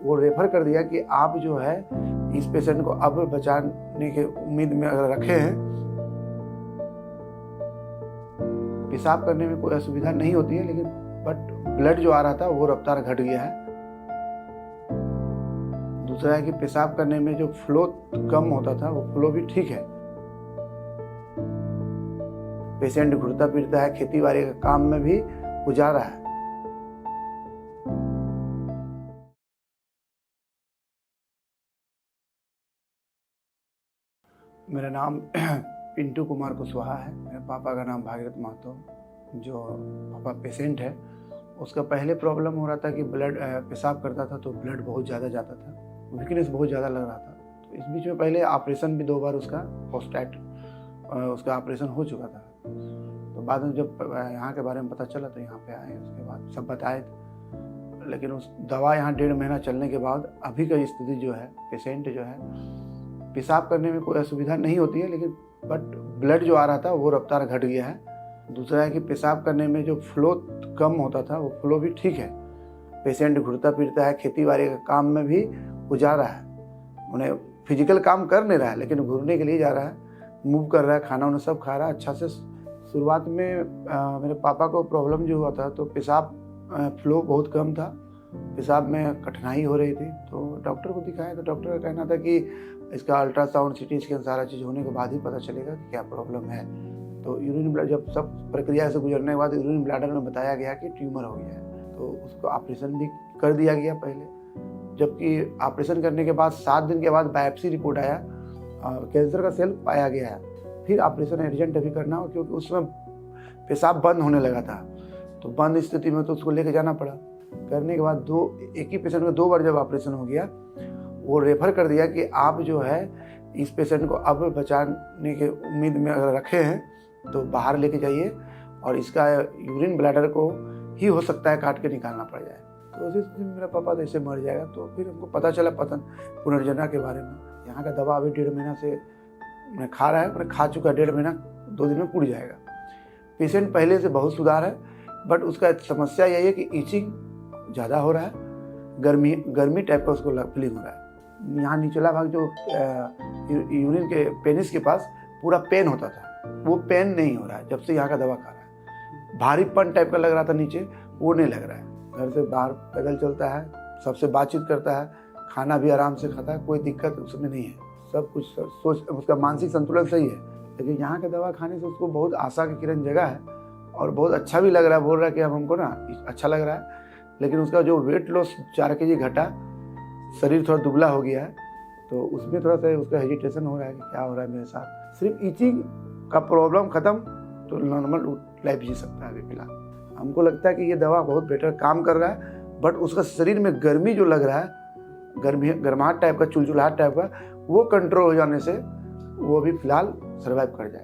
वो रेफ़र कर दिया कि आप जो है इस पेशेंट को अब बचाने की उम्मीद में अगर रखे हैं। पेशाब करने में कोई असुविधा नहीं होती है, लेकिन बट ब्लड जो आ रहा था वो रफ्तार घट गया है। दूसरा है कि पेशाब करने में जो फ्लो कम होता था वो फ्लो भी ठीक है। पेशेंट घुटता फिरता है, खेती बाड़ी का काम में भी वो जा रहा है। मेरा नाम पिंटू कुमार कुशवाहा है। मेरे पापा का नाम भागीरथ महतो। जो पापा पेशेंट है उसका पहले प्रॉब्लम हो रहा था कि ब्लड पेशाब करता था तो ब्लड बहुत ज़्यादा जाता था, वीकनेस बहुत ज़्यादा लग रहा था। तो इस बीच में पहले ऑपरेशन भी 2 बार उसका पोस्टैट उसका ऑपरेशन हो चुका था। तो बाद में जब यहाँ के बारे में पता चला तो यहाँ पे आए, उसके बाद सब बताए। लेकिन उस दवा यहाँ 1.5 महीना चलने के बाद अभी का स्थिति जो है, पेशेंट जो है पेशाब करने में कोई असुविधा नहीं होती है, लेकिन बट ब्लड जो आ रहा था वो रफ्तार घट गया है। दूसरा है कि पेशाब करने में जो फ्लो कम होता था वो फ्लो भी ठीक है। पेशेंट घुटता फिरता है, खेती बाड़ी का काम में भी वो जा रहा है। उन्हें फिजिकल काम कर नहीं रहा है, लेकिन घूरने के लिए जा रहा है, मूव कर रहा है, खाना उन्हें सब खा रहा है अच्छा से। शुरुआत में मेरे पापा को प्रॉब्लम जो हुआ था तो पेशाब फ्लो बहुत कम था, पेशाब में कठिनाई हो रही थी। तो डॉक्टर को दिखाया तो डॉक्टर का कहना था कि इसका अल्ट्रासाउंड, सीटी स्कैन सारा चीज़ होने के बाद ही पता चलेगा कि क्या प्रॉब्लम है। तो यूरिन ब्लड जब सब प्रक्रिया से गुजरने के बाद यूरिन ब्लैडर में बताया गया कि ट्यूमर हो गया है। तो उसको ऑपरेशन भी कर दिया गया पहले, जबकि ऑपरेशन करने के बाद 7 दिन के बाद बायोप्सी रिपोर्ट आया, कैंसर का सेल पाया गया है। फिर ऑपरेशन अर्जेंट अभी करना हो, क्योंकि उसमें पेशाब बंद होने लगा था। तो बंद स्थिति में तो उसको लेके जाना पड़ा। करने के बाद एक ही पेशेंट में 2 बार जब ऑपरेशन हो गया, वो रेफ़र कर दिया कि आप जो है इस पेशेंट को अब बचाने की उम्मीद में अगर रखे हैं तो बाहर लेके जाइए, और इसका यूरिन ब्लैडर को ही हो सकता है काट के निकालना पड़ जाए। तो उसी स्थिति में मेरा पापा तो ऐसे मर जाएगा। तो फिर हमको पता चला पुनर्जना के बारे में। यहाँ का दवा अभी 1.5 महीना से मैं खा रहा है, मैं खा चुका 1.5 महीना, 2 दिन में पुड़ जाएगा। पेशेंट पहले से बहुत सुधार है, बट उसका समस्या यही है कि ईचिंग ज़्यादा हो रहा है, गर्मी टाइप का उसको फीलिंग हो रहा है। यहाँ निचला भाग जो यूरिन के पेनिस के पास पूरा पेन होता था, वो पेन नहीं हो रहा है जब से यहाँ का दवा खा रहा है। भारीपन टाइप का लग रहा था नीचे, वो नहीं लग रहा है। घर से बाहर पैदल चलता है, सबसे बातचीत करता है, खाना भी आराम से खाता है, कोई दिक्कत उसमें नहीं है। सब कुछ सोच, उसका मानसिक संतुलन सही है। लेकिन यहाँ का दवा खाने से उसको बहुत आशा की किरण जगह है और बहुत अच्छा भी लग रहा है। बोल रहा है कि अब हमको ना अच्छा लग रहा है। लेकिन उसका जो वेट लॉस 4 kg घटा, शरीर थोड़ा दुबला हो गया है, तो उसमें थोड़ा सा उसका हेजिटेशन हो रहा है कि क्या हो रहा है मेरे साथ। सिर्फ ईचिंग का प्रॉब्लम ख़त्म तो नॉर्मल लाइफ जी सकता है अभी फिलहाल। हमको लगता है कि ये दवा बहुत बेटर काम कर रहा है, बट उसका शरीर में गर्मी जो लग रहा है, गर्माहट टाइप का, चुलचुलाहट टाइप का, वो कंट्रोल हो जाने से वो भी फिलहाल सर्वाइव कर जाए।